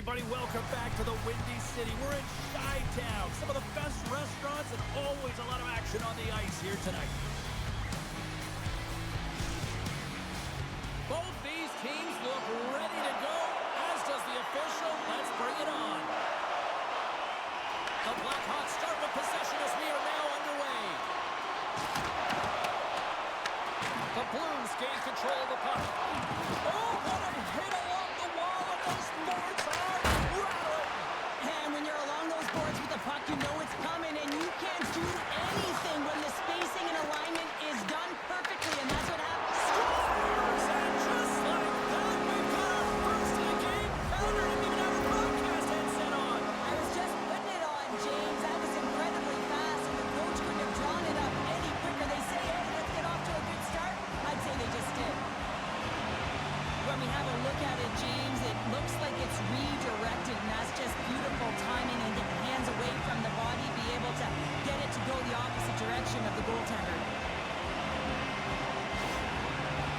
everybody. Welcome back to the Windy City. We're in Chi-Town. Some of the best restaurants and always a lot of action on the ice here tonight. Both these teams look ready to go, as does the official. Let's bring it on. The Blackhawks start with possession as we are now underway. The Blues gain control of the puck. Oh, what a hit along the wall, and those boards are rattling. And when you're along those boards with the puck, you know it's coming, and you can't do anything when the spacing and alignment is done perfectly, and that's what happens. Scores! And just like that, we've got our first of the game. Pounder didn't even have a broadcast headset on. I was just putting it on, James. That was incredibly fast, and the coach couldn't have drawn it up any quicker. They say, hey, let's get off to a good start. I'd say they just did. When we have a look at it, James, it looks like it's redirected, and that's just beautiful timing and get the hands away from the body, be able to get it to go the opposite direction of the goaltender.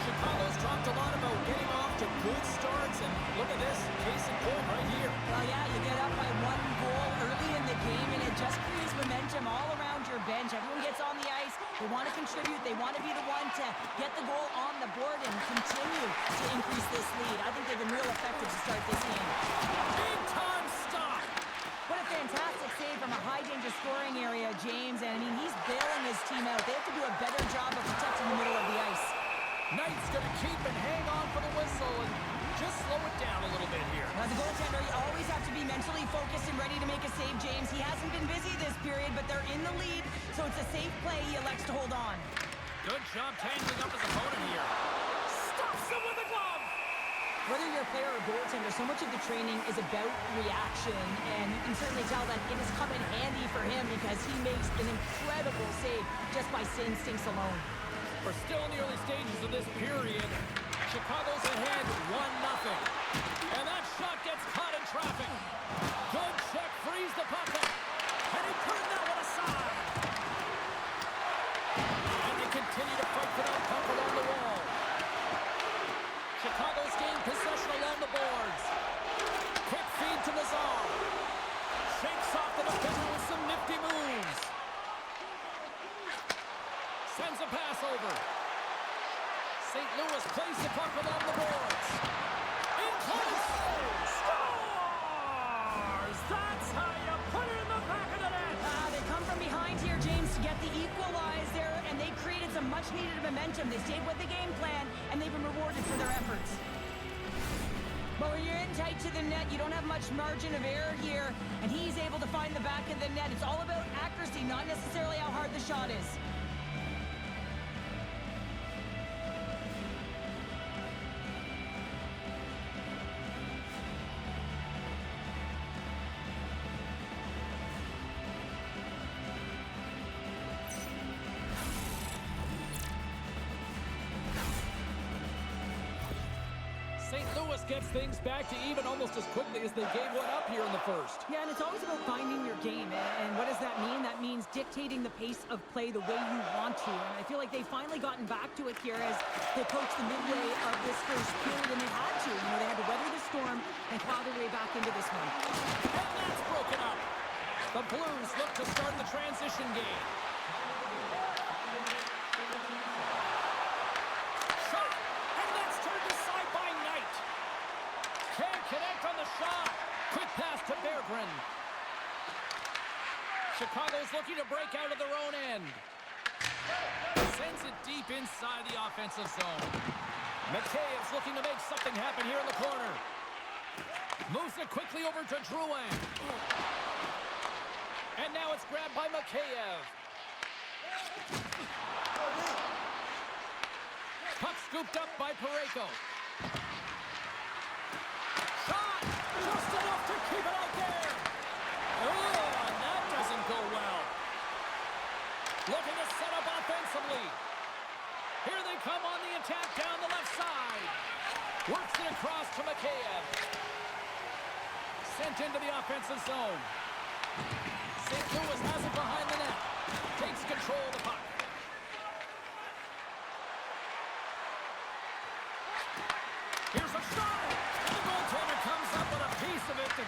Chicago's talked a lot about getting off to good starts, and look at this, case in point right here. Well, yeah, you get up by 1 goal early in the game, and it just creates momentum all around your bench. Everyone gets on the ice. They want to contribute. They want to be the one to get the goal on the board and continue to increase this lead. I think they've been real effective to start this game. Big time stop. What a fantastic save from a high-danger scoring area, James. And, I mean, he's bailing his team out. They have to do a better job of protecting the middle of the ice. Knight's going to keep and hang on for the whistle and just slow it down a little bit here. Now, the goaltender, you always have to be mentally focused and ready to make a save, James. He hasn't been busy this period, but they're in the lead, so it's a safe play. He elects to hold on. Good job tangling up his opponent here. Stops him with a glove. Whether you're a player or goaltender, so much of the training is about reaction, and you can certainly tell that it has come in handy for him because he makes an incredible save just by instincts alone. We're still in the early stages of this period. Chicago's ahead 1-0. And that shot gets caught in traffic. Good check, frees the puck up. And he turned that one aside. And they continue to fight for that puck along the wall. Chicago's gained possession along the boards. Quick feed to Nazar. Shakes off the defender with some nifty moves. Sends a pass over. St. Louis plays the puck along the boards. In close. Scores! That's how you put it in the back of the net. They come from behind here, James, to get the equalizer, and they created some much-needed momentum. They stayed with the game plan, and they've been rewarded for their efforts. But when you're in tight to the net, you don't have much margin of error here, and he's able to find the back of the net. It's all about accuracy, not necessarily how hard the shot is. St. Louis gets things back to even almost as quickly as they gave one up here in the first. Yeah, and it's always about finding your game. And what does that mean? That means dictating the pace of play the way you want to. And I feel like they've finally gotten back to it here as they approach the midway of this first period, and they had to. You know, they had to weather the storm and claw their way back into this one. And that's broken up. The Blues look to start the transition game. Shot, and that's turned aside by Knight. Can't connect on the shot. Quick pass to Berggren. Chicago's looking to break out of their own end. Sends it deep inside the offensive zone. Makheyev's looking to make something happen here in the corner. Moves it quickly over to Drouin. And now it's grabbed by Makheyev. Puck scooped up by Parayko. Shot! Just enough to keep it out there. Oh, and that doesn't go well. Looking to set up offensively. Here they come on the attack down the left side. Works it across to Makheyev. Sent into the offensive zone. St. Louis has it behind the net. Takes control of the puck. Here's a shot! And the goaltender comes up with a piece of it to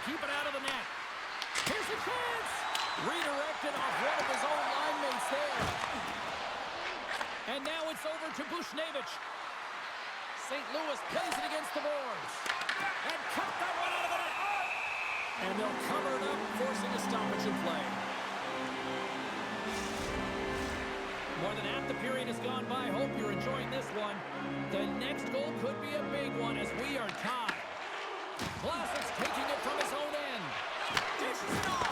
And they'll cover it up, forcing a stoppage in play. More than half the period has gone by. Hope you're enjoying this one. The next goal could be a big one as we are tied. Vlasic's taking it from his own end. Dishes it off.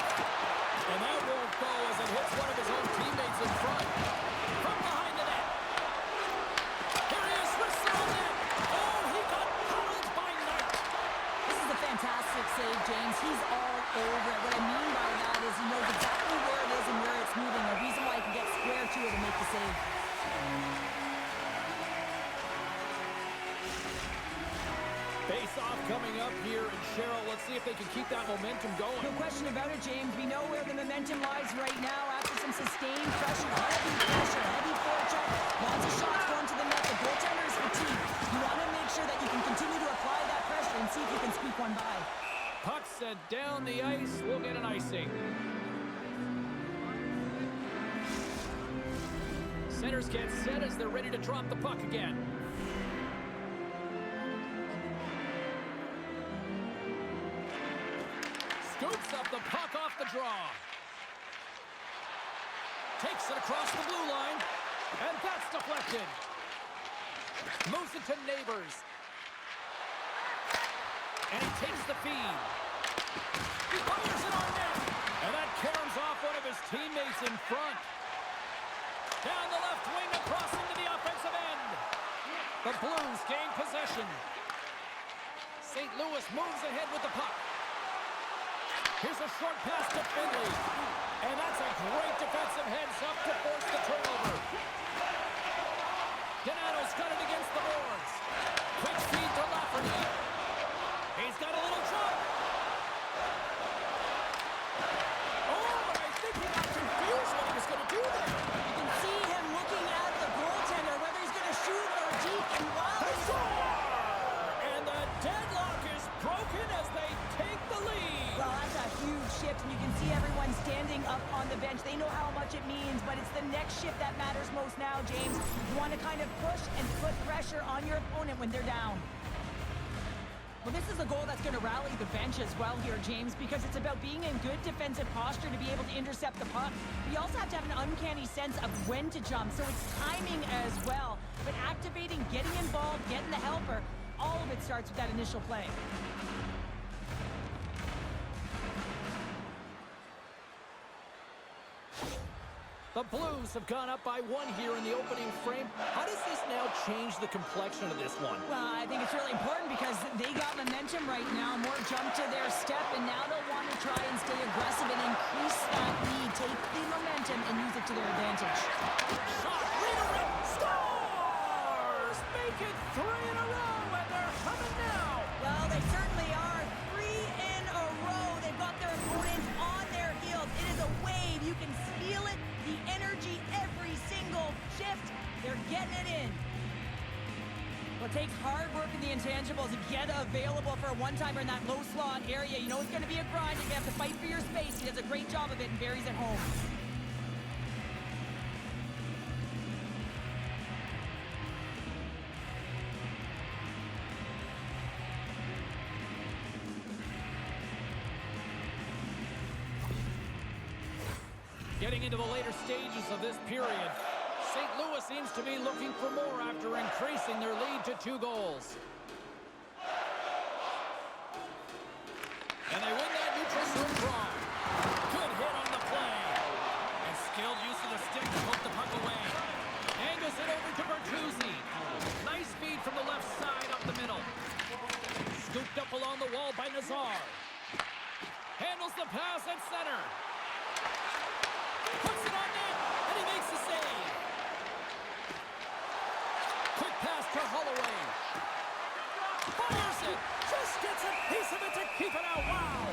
And that won't go as it hits one of his own teammates in front. From behind the net. Here he is, wrists on net. Oh, he got hurled by Knight. This is a fantastic save, James. He's all over it. What I mean by that is he knows exactly where it is and where it's moving. A reason why he can get square to it and make the save. Face-off coming up here, and Cheryl, let's see if they can keep that momentum going. No question about it, James. We know where the momentum lies right now after some sustained pressure, heavy forecheck, lots of shots going to the net. The goaltender is fatigued. You want to make sure that you can continue to apply that pressure and see if you can squeak one by. Puck sent down the ice. We'll get an icing. Centers get set as they're ready to drop the puck again. Scoops up the puck off the draw. Takes it across the blue line. And that's deflected. Moves it to Neighbors. And he takes the feed. He fires it on net. And that caroms off one of his teammates in front. Down the left wing across into the offensive end. The Blues gain possession. St. Louis moves ahead with the puck. Here's a short pass to Finley. And that's a great defensive heads-up to force the turnover. Donato's got it against the boards. Quick feed to Lafferty. He's got a little jump. Oh, and I think he got confused what he was going to do there. You can see him looking at the goaltender, whether he's going to shoot or deep. And wow, They score! And the deadlock is broken as they take the lead. well, that's a huge shift, and you can see everyone standing up on the bench. They know how much it means, but it's the next shift that matters most now, James. You want to kind of push and put pressure on your opponent when they're down. Well, this is a goal that's going to rally the bench as well here, James, because it's about being in good defensive posture to be able to intercept the puck. But you also have to have an uncanny sense of when to jump, so it's timing as well. But activating, getting involved, getting the helper, all of it starts with that initial play. The Blues have gone up by one here in the opening frame. How does this now change the complexion of this one? Well, I think it's really important because they got momentum right now, more jump to their step, and now they'll want to try and stay aggressive and increase that lead, take the momentum and use it to their advantage. Shot, redirect, scores! Make it 3 in a row, and they're coming now. Well, they certainly are. 3 in a row. They've got their opponents on their heels. It is a wave. You can feel it. The energy every single shift. They're getting it in. Well, it takes hard work in the intangibles to get available for a one-timer in that low slot area. You know it's going to be a grind. You're going to have to fight for your space. He does a great job of it and buries it home. Getting into the later stages of this period, St. Louis seems to be looking for more after increasing their lead to 2 goals. And they win that neutral zone draw. Good hit on the play. And skilled use of the stick to hook the puck away. Angles it over to Bertuzzi. Nice feed from the left side up the middle. Scooped up along the wall by Nazar. Handles the pass at center. Puts it on net, and he makes the save. Quick pass to Holloway. Fires it. Just gets a piece of it to keep it out. Wow.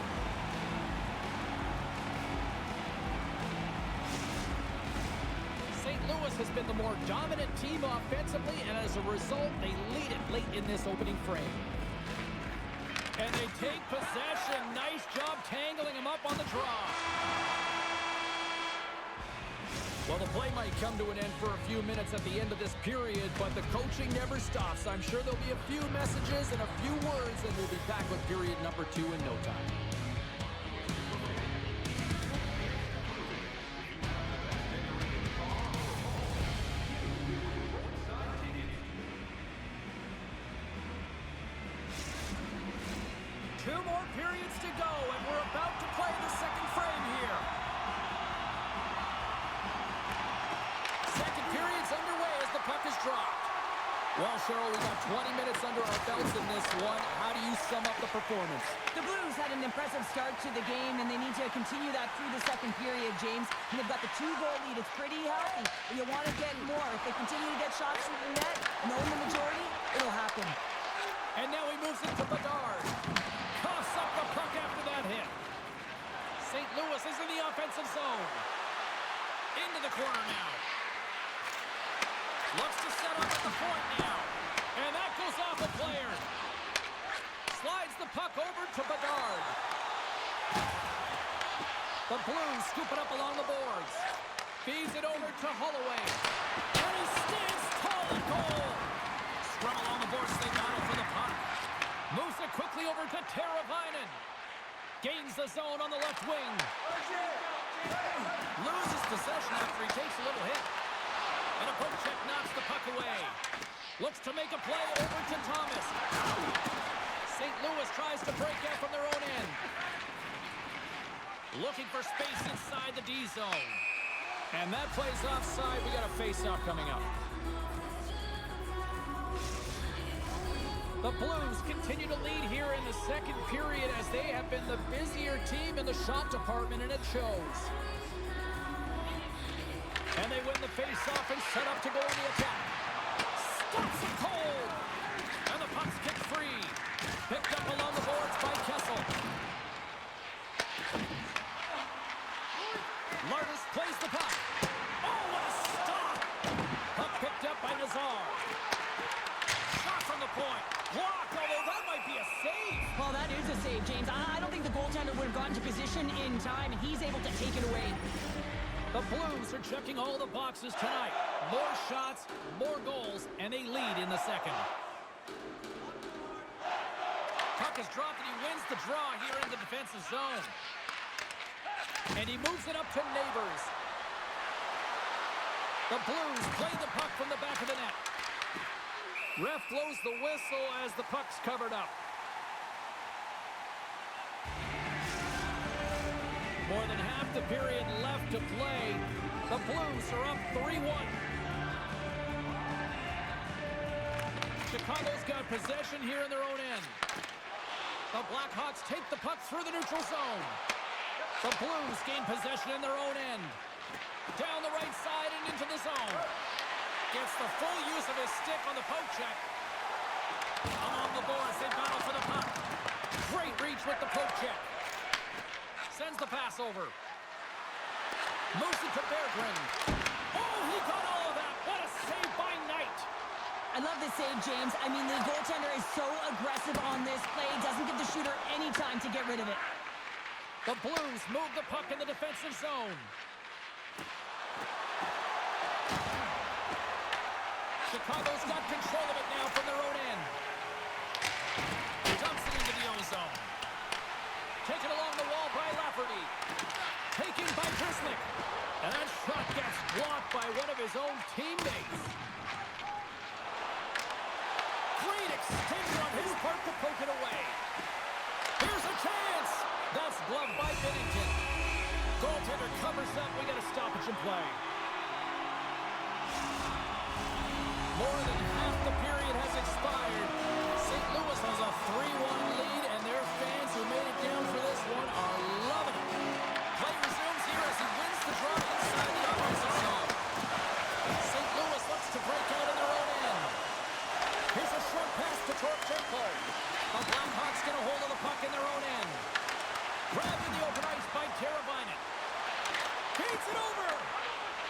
St. Louis has been the more dominant team offensively, and as a result, they lead it late in this opening frame. And they take possession. Nice job tangling him up on the draw. Well, the play might come to an end for a few minutes at the end of this period, but the coaching never stops. I'm sure there'll be a few messages and a few words, and we'll be back with period number 2 in no time. 2 more periods to go, and we're about to play the second frame here. Second period's underway as the puck is dropped. Well, Cheryl, we got 20 minutes under our belts in this one. How do you sum up the performance? The Blues had an impressive start to the game, and they need to continue that through the second period, James. And they've got the 2-goal lead. It's pretty healthy, but you want to get more. If they continue to get shots from the net, knowing the majority, it'll happen. And now he moves it to Bedard. Coughs up the puck after that hit. St. Louis is in the offensive zone. Into the corner now. Looks to set up at the point now. And that goes off a player. Slides the puck over to Bedard. The Blues scoop it up along the boards. Feeds it over to Holloway. And he stands tall and goal. Scrum along the boards, they battle for the puck. Moves it quickly over to Teravainen. Gains the zone on the left wing. Loses possession after he takes a little hit. And a poke check knocks the puck away. Looks to make a play over to Thomas. St. Louis tries to break out from their own end. Looking for space inside the D zone. And that play's offside. We got a face-off coming up. The Blues continue to lead here in the second period as they have been the busier team in the shot department, and it shows. And they win the face-off and set up to go on the attack. Stops it cold. And the puck's kicked free. Picked up along the boards by Kessel. Lardis plays the puck. Oh, what a stop! Puck picked up by Nazar. Shot from the point. Blocked, although that might be a save. Well, that is a save, James. I don't think the goaltender would have gotten to position in time, and he's able to take it away. The Blues are checking all the boxes tonight. More shots, more goals, and they lead in the second. Puck is dropped and he wins the draw here in the defensive zone. And he moves it up to Neighbors. The Blues play the puck from the back of the net. Ref blows the whistle as the puck's covered up. More than half the period left to play. The Blues are up 3-1. Chicago's got possession here in their own end. The Blackhawks take the puck through the neutral zone. The Blues gain possession in their own end. Down the right side and into the zone. Gets the full use of his stick on the poke check. Along the boards, they battle for the puck. Great reach with the poke check. Sends the pass over. Moves it to Berggren. Oh, he got all of that. What a save by Knight. I love this save, James. I mean, the goaltender is so aggressive on this play. Doesn't give the shooter any time to get rid of it. The Blues move the puck in the defensive zone. Chicago's got control of it now from their own end. Dumps it into the O-zone. Taken along the wall by Lafferty. Taken by Krislick. And that shot gets blocked by one of his own teammates. Great extender on his part to poke it away. Here's a chance. That's gloved by Binnington. Goaltender covers up. We got a stoppage in play. More than half the period has expired. St. Louis has a 3-1 lead, and their fans who made it down for this one are loving it. Play resumes here as he wins the draw inside the offensive zone. St. Louis looks to break out in their own end. Here's a short pass to Torchenko. The Blackhawks get a hold of the puck in their own end. Grabbed in the open ice by Teravainen. Feeds it over.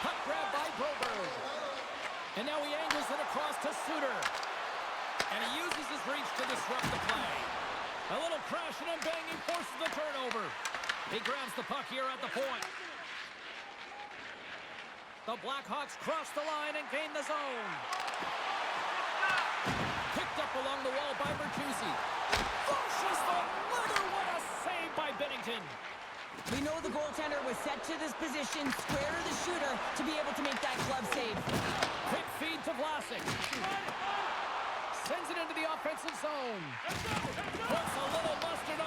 Puck grab by Broberg. And now he angles it across to Suter. And he uses his reach to disrupt the play. A little crashing and banging forces the turnover. He grabs the puck here at the point. The Blackhawks cross the line and gain the zone. Picked up along the wall by Bertuzzi. Pushes the leather. What a save by Binnington. We know the goaltender was set to this position, square to the shooter, to be able to make that glove save. Quick feed to Vlasic. Sends it into the offensive zone. Puts a little mustard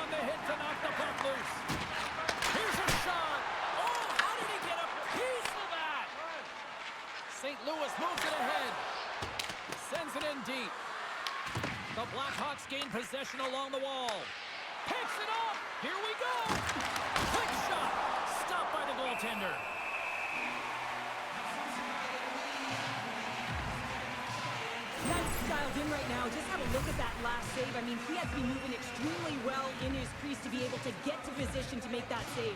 look at that last save, I mean, he had to be moving extremely well in his crease to be able to get to position to make that save.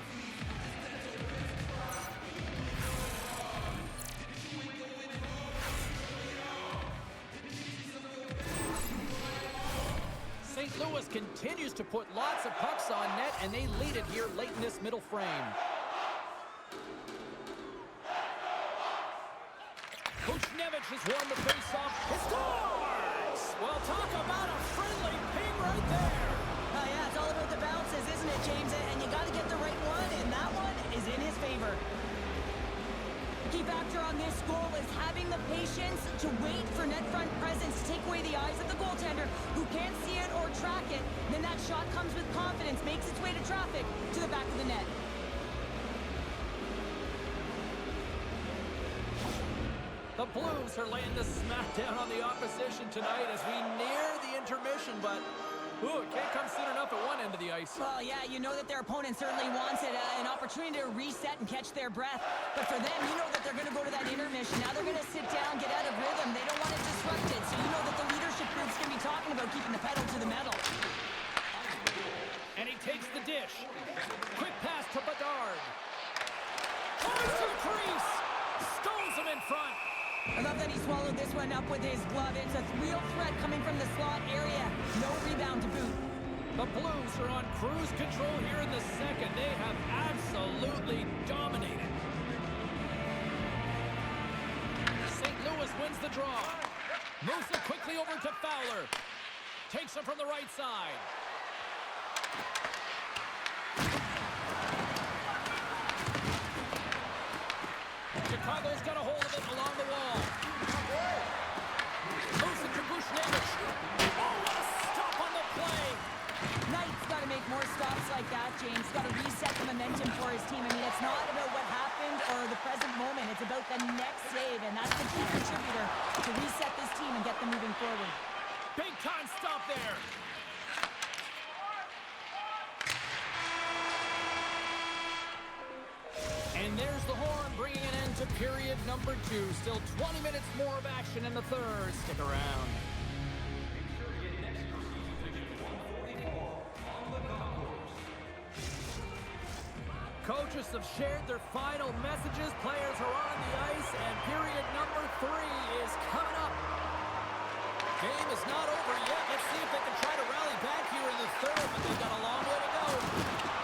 St. Louis continues to put lots of pucks on net, and they lead it here late in this middle frame. Buchnevich has won the faceoff. He scores! Well, talk about a friendly ping right there. Yeah, it's all about the bounces, isn't it, James? And you got to get the right one, and that one is in his favor. Key factor on this goal is having the patience to wait for net front presence to take away the eyes of the goaltender who can't see it or track it. Then that shot comes with confidence, makes its way to traffic to the back of the net. The Blues are laying the smackdown on the opposition tonight as we near the intermission, but it can't come soon enough at one end of the ice. Well, yeah, you know that their opponent certainly wants it, an opportunity to reset and catch their breath. But for them, you know that they're going to go to that intermission. Now they're going to sit down, get out of rhythm. They don't want it disrupted. So you know that the leadership group's going to be talking about keeping the pedal to the metal. And he takes the dish. Quick pass to Bedard. Points to the crease. Stones him in front. I love that he swallowed this one up with his glove. It's a real threat coming from the slot area. No rebound to boot. The Blues are on cruise control here in the second. They have absolutely dominated. St. Louis wins the draw. Moves it quickly over to Fowler. Takes it from the right side. Chicago's got a hold of it along the wall. Moves it to Buchnevich. Oh, what a stop on the play! Knight's got to make more stops like that, James. Got to reset the momentum for his team. I mean, it's not about what happened or the present moment. It's about the next save, and that's the key contributor to reset this team and get them moving forward. Big time stop there. And there's the horn, bringing an end to period number 2. Still 20 minutes more of action in the third. Stick around. Coaches have shared their final messages. Players are on the ice, and period number 3 is coming up. Game is not over yet. Let's see if they can try to rally back here in the third, but they've got a long way to go.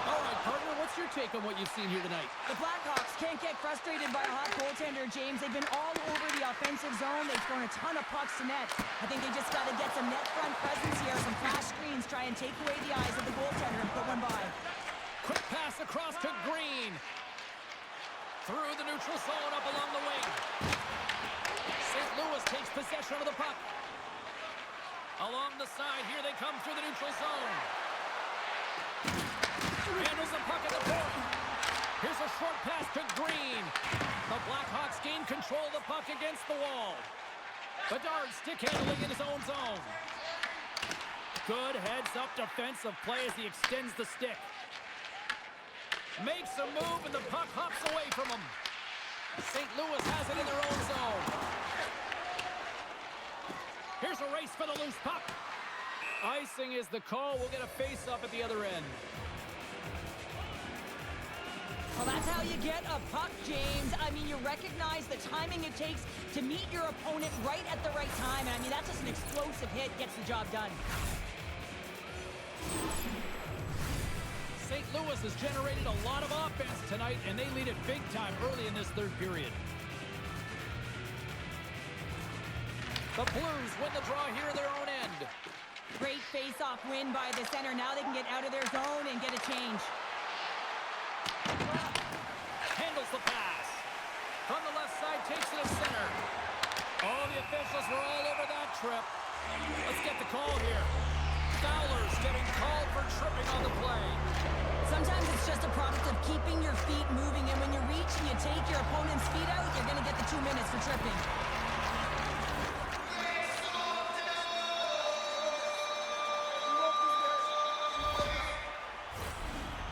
All right, partner, what's your take on what you've seen here tonight? The Blackhawks can't get frustrated by a hot goaltender, James. They've been all over the offensive zone. They've thrown a ton of pucks to net. I think they just got to get some net front presence here, some flash screens, try and take away the eyes of the goaltender and put one by. Quick pass across to Green. Through the neutral zone, up along the wing. St. Louis takes possession of the puck. Along the side, here they come through the neutral zone. Handles the puck at the point. Here's a short pass to Green. The Blackhawks gain control of the puck against the wall. Bedard stick handling in his own zone. Good heads-up defensive play as he extends the stick. Makes a move and the puck hops away from him. St. Louis has it in their own zone. Here's a race for the loose puck. Icing is the call. We'll get a face-up at the other end. Well, that's how you get a puck, James. I mean, you recognize the timing it takes to meet your opponent right at the right time. And I mean, that's just an explosive hit, gets the job done. St. Louis has generated a lot of offense tonight, and they lead it big time early in this third period. The Blues win the draw here in their own end. Great face-off win by the center. Now they can get out of their zone and get a change. Handles the pass. From the left side, takes it to center. Oh, the officials were all over that trip. Let's get the call here. Fowler's getting called for tripping on the play. Sometimes it's just a product of keeping your feet moving, and when you reach and you take your opponent's feet out, you're going to get the 2 minutes for tripping.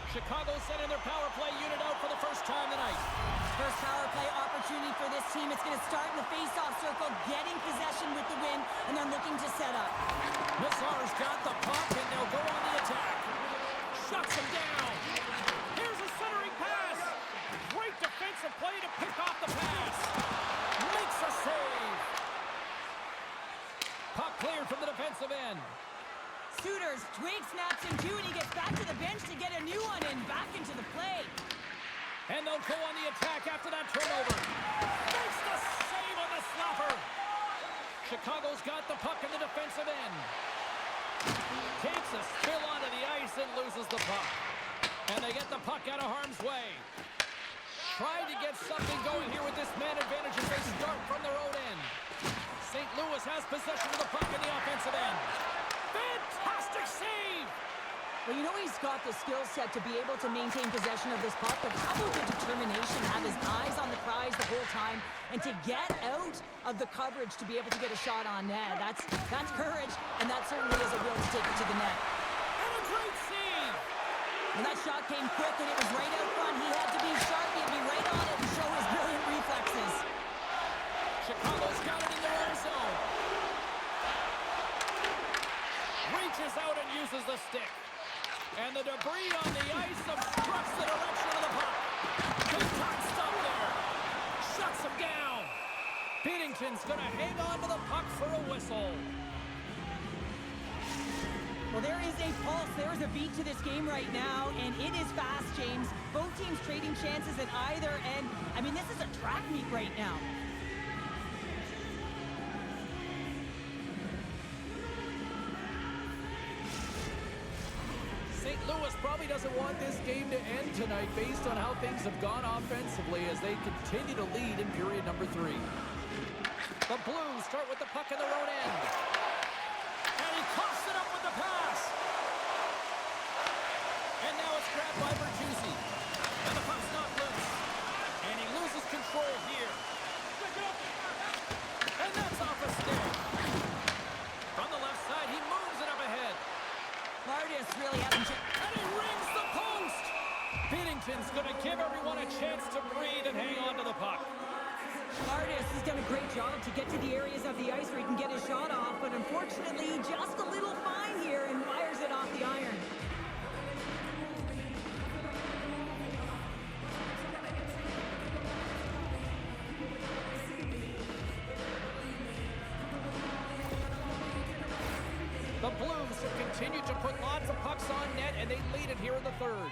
Chicago sending their power play unit out for the first time tonight. First power play opportunity for this team. It's going to start in the face-off circle, getting possession with the win, and they're looking to set up. Mazar's got the puck, and they'll go on the attack. Shuts him down. Here's a centering pass. Great defensive play to pick off the pass. Makes a save. Puck cleared from the defensive end. Suitors, Drake snaps in two, and he gets back to the bench to get a new one and back into the play. And they'll go on the attack after that turnover. Makes the save on the slapper. Chicago's got the puck in the defensive end. Takes a spill onto the ice and loses the puck. And they get the puck out of harm's way. Trying to get something going here with this man advantage as they start from their own end. St. Louis has possession of the puck in the offensive end. Fantastic save! Well, you know he's got the skill set to be able to maintain possession of this puck, but how about the determination to have his eyes on the prize the whole time and to get out of the coverage to be able to get a shot on net? That's courage, and that certainly is a will to take it to the net. And a great save! And that shot came quick, and it was right out front. He had to be sharp, he had to be right on it and show his brilliant reflexes. Chicago's got it in their own zone. Reaches out and uses the stick. And the debris on the ice obstructs the direction of the puck. Good time stop there. Shuts him down. Binnington's going to hang on to the puck for a whistle. Well, there is a pulse. There is a beat to this game right now, and it is fast, James. Both teams trading chances at either end. I mean, this is a track meet right now. St. Louis probably doesn't want this game to end tonight based on how things have gone offensively as they continue to lead in period number 3. The Blues start with the puck in their own end. And he coughs it up with the pass. And now it's grabbed by Bertuzzi. And the puck's not loose. And he loses control here. And that's off a stick. From the left side, he moves it up ahead. Martis really hasn't... And he rings the post! Binnington's going to give everyone a chance to breathe and hang on to the puck. Martis has done a great job to get to the areas of the ice where he can get his shot off, but unfortunately, just a little fine here and fires it off the iron. The Blues have continued to put lots of pucks on net, and they lead it here in the third.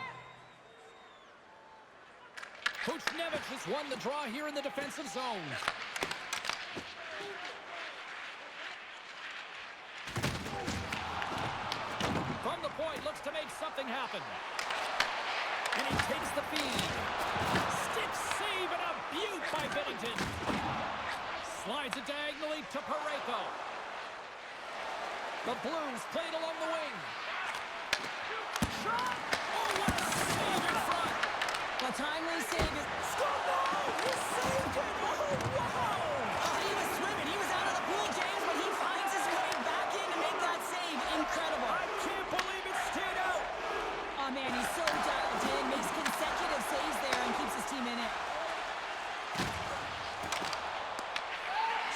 Buchnevich has won the draw here in the defensive zone. From the point, looks to make something happen. And he takes the feed. Stick save and a beaut by Binnington. Slides it diagonally to Parayko. The Blues played along the wing. Shot! Oh, what a save in front! A timely save is... Score goal! He saved it! Oh, wow! He was swimming. He was out of the pool, James, but he finds his way back in to make that save. Incredible. I can't believe it stayed out! Oh, man, he's so dialed in. Makes consecutive saves there and keeps his team in it.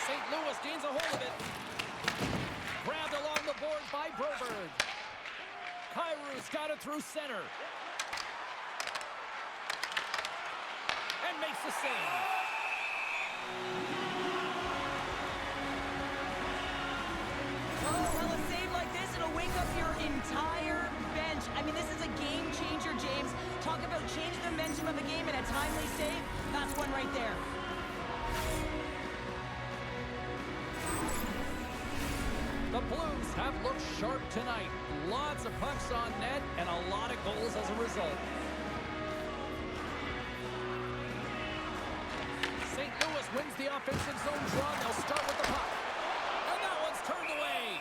St. Louis gains a hold of it. Grabbed along the boards by Broberg. Kairu's got it through center. And makes the save. Oh, well, a save like this, it'll wake up your entire bench. I mean, this is a game changer, James. Talk about changing the momentum of the game and a timely save. That's one right there. The Blues have looked sharp tonight. Lots of pucks on net and a lot of goals as a result. St. Louis wins the offensive zone draw. They'll start with the puck. And that one's turned away.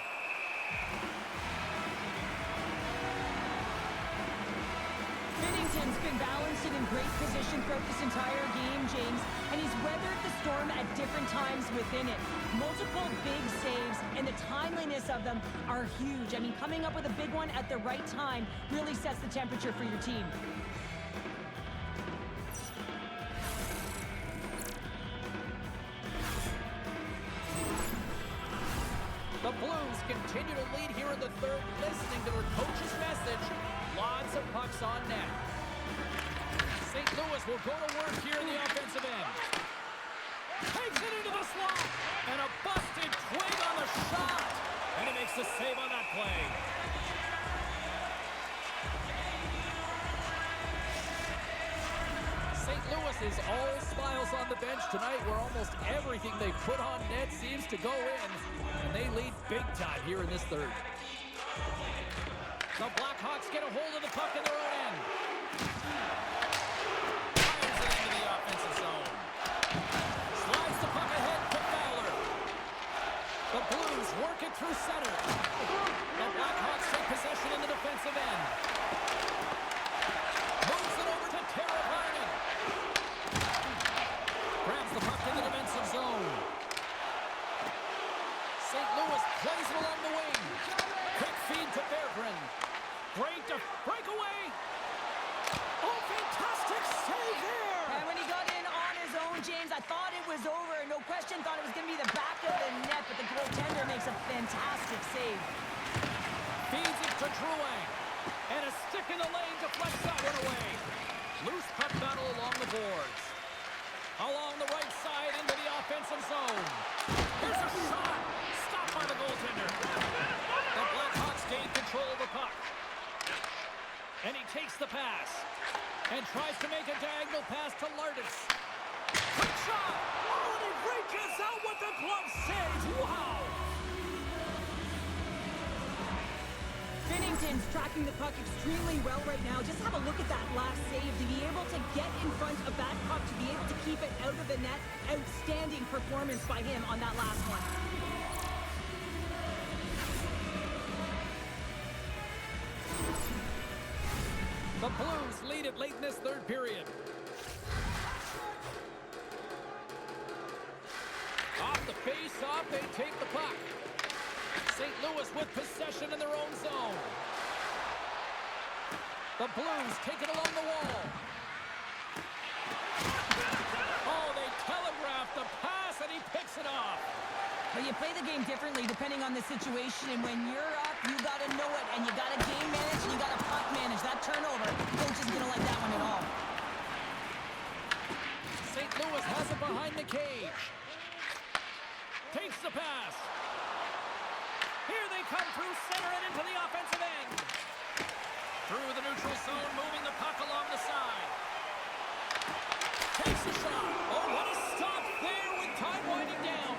Binnington's been balanced and in great position throughout this entire game, James, and he's weathered the storm at different times within it. Multiple big saves, and the timeliness of them are huge. I mean, coming up with a big one at the right time really sets the temperature for your team. The Blues continue to lead here in the third, listening to their coach's message. Lots of pucks on net. St. Louis will go to work here in the offensive end. Takes it into the slot. And a busted twig on the shot. And he makes the save on that play. St. Louis is all smiles on the bench tonight, where almost everything they put on net seems to go in. And they lead big time here in this third. The Blackhawks get a hold of the puck in their own end. Fires it into the offensive zone. Slides the puck ahead to Fowler. The Blues work it through center. The Blackhawks take possession in the defensive end. Moves it over to Tara Varnon. Grabs the puck in the defensive zone. St. Louis plays it along the wing. Quick feed to Berggren. Great breakaway. Oh, fantastic save there. And when he got in on his own, James, I thought it was over. No question, thought it was going to be the back of the net, but the goaltender makes a fantastic save. Feeds it to Drouin. And a stick in the lane deflects that one away. Loose puck battle along the boards. Along the right side into the offensive zone. Here's a shot. Stopped by the goaltender. The Blackhawks gain control of the puck. And he takes the pass. And tries to make a diagonal pass to Lardis. Quick shot. Oh, and he reaches out with the glove save. Wow. Binnington's tracking the puck extremely well right now. Just have a look at that last save. To be able to get in front of that puck, to be able to keep it out of the net. Outstanding performance by him on that last one. The Blues lead it late in this third period. Off the face-off, they take the puck. St. Louis with possession in their own zone. The Blues take it along the wall. Oh, they telegraph the pass, and he picks it off. But you play the game differently depending on the situation. And when you're up, you got to know it. And you got to game manage, and you got to puck manage. That turnover, coach isn't going to like that one at all. St. Louis has it behind the cage. Takes the pass. Here they come through center and into the offensive end. Through the neutral zone, moving the puck along the side. Takes the shot. Oh, what a stop there with time winding down.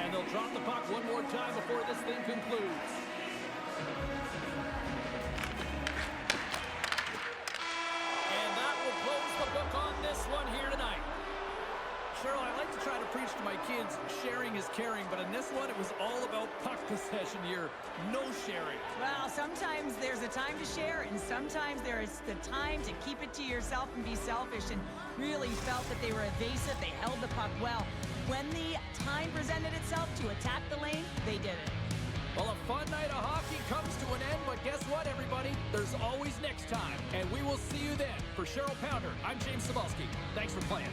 And they'll drop the puck one more time before this thing concludes. And that will close the book on this one here tonight. Cheryl, I like to try to preach to my kids, sharing is caring, but in this one, it was all about puck possession here. No sharing. Well, sometimes there's a time to share, and sometimes there's the time to keep it to yourself and be selfish, and really felt that they were evasive. They held the puck well. When the time presented itself to attack the lane, they did it. Well, a fun night of hockey comes to an end, but guess what, everybody? There's always next time, and we will see you then. For Cheryl Pounder, I'm James Cebulski. Thanks for playing.